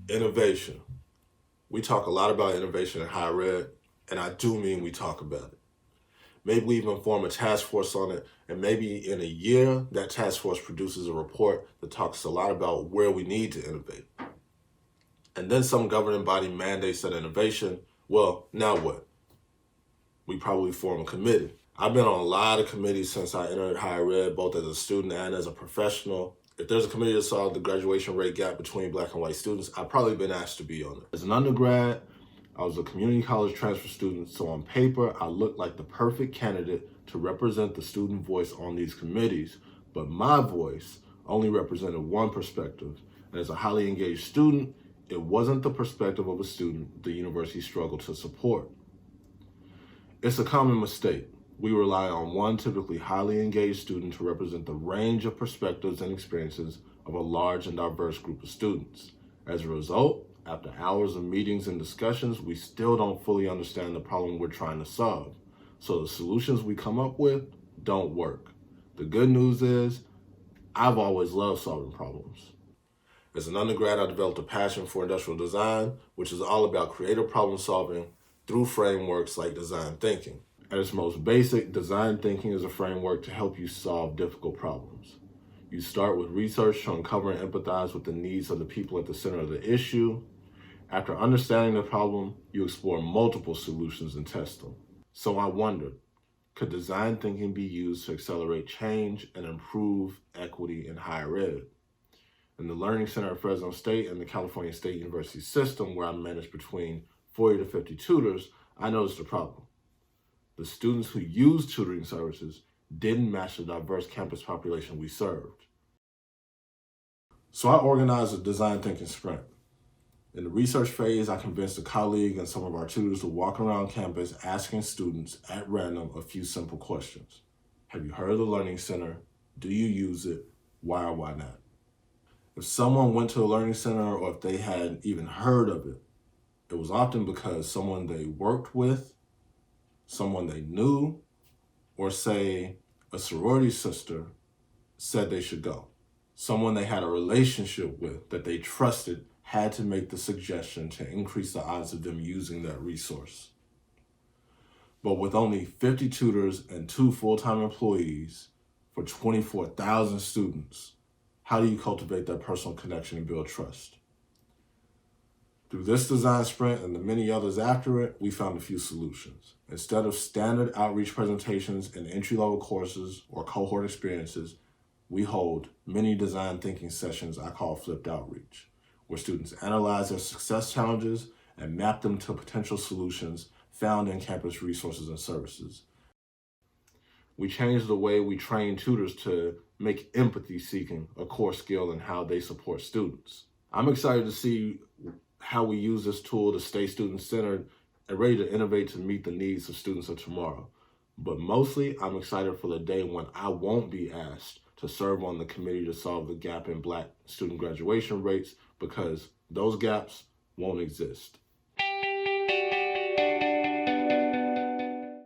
Innovation. We talk a lot about innovation in higher ed, and I do mean we talk about it. Maybe we even form a task force on it, and maybe in a year, that task force produces a report that talks a lot about where we need to innovate. And then some governing body mandates that innovation. Well, now what? We probably form a committee. I've been on a lot of committees since I entered higher ed, both as a student and as a professional. If there's a committee to solve the graduation rate gap between Black and white students, I've probably been asked to be on it. As an undergrad, I was a community college transfer student, so on paper, I looked like the perfect candidate to represent the student voice on these committees, but my voice only represented one perspective, and as a highly engaged student, it wasn't the perspective of a student the university struggled to support. It's a common mistake. We rely on one typically highly engaged student to represent the range of perspectives and experiences of a large and diverse group of students. As a result, after hours of meetings and discussions, we still don't fully understand the problem we're trying to solve. So the solutions we come up with don't work. The good news is, I've always loved solving problems. As an undergrad, I developed a passion for industrial design, which is all about creative problem solving through frameworks like design thinking. At its most basic, design thinking is a framework to help you solve difficult problems. You start with research to uncover and empathize with the needs of the people at the center of the issue. After understanding the problem, you explore multiple solutions and test them. So I wondered, could design thinking be used to accelerate change and improve equity in higher ed? In the Learning Center at Fresno State and the California State University system, where I managed between 40 to 50 tutors, I noticed a problem. The students who used tutoring services didn't match the diverse campus population we served. So I organized a design thinking sprint. In the research phase, I convinced a colleague and some of our tutors to walk around campus asking students at random a few simple questions. Have you heard of the Learning Center? Do you use it? Why or why not? If someone went to the Learning Center or if they had even heard of it, it was often because someone they worked with, someone they knew, or say a sorority sister said they should go. Someone they had a relationship with that they trusted had to make the suggestion to increase the odds of them using that resource. But with only 50 tutors and 2 full-time employees for 24,000 students, how do you cultivate that personal connection and build trust? Through this design sprint and the many others after it, we found a few solutions. Instead of standard outreach presentations and entry-level courses or cohort experiences, we hold mini design thinking sessions I call flipped outreach, where students analyze their success challenges and map them to potential solutions found in campus resources and services. We changed the way we train tutors to make empathy seeking a core skill in how they support students. I'm excited to see how we use this tool to stay student-centered and ready to innovate to meet the needs of students of tomorrow. But mostly, I'm excited for the day when I won't be asked to serve on the committee to solve the gap in Black student graduation rates, because those gaps won't exist.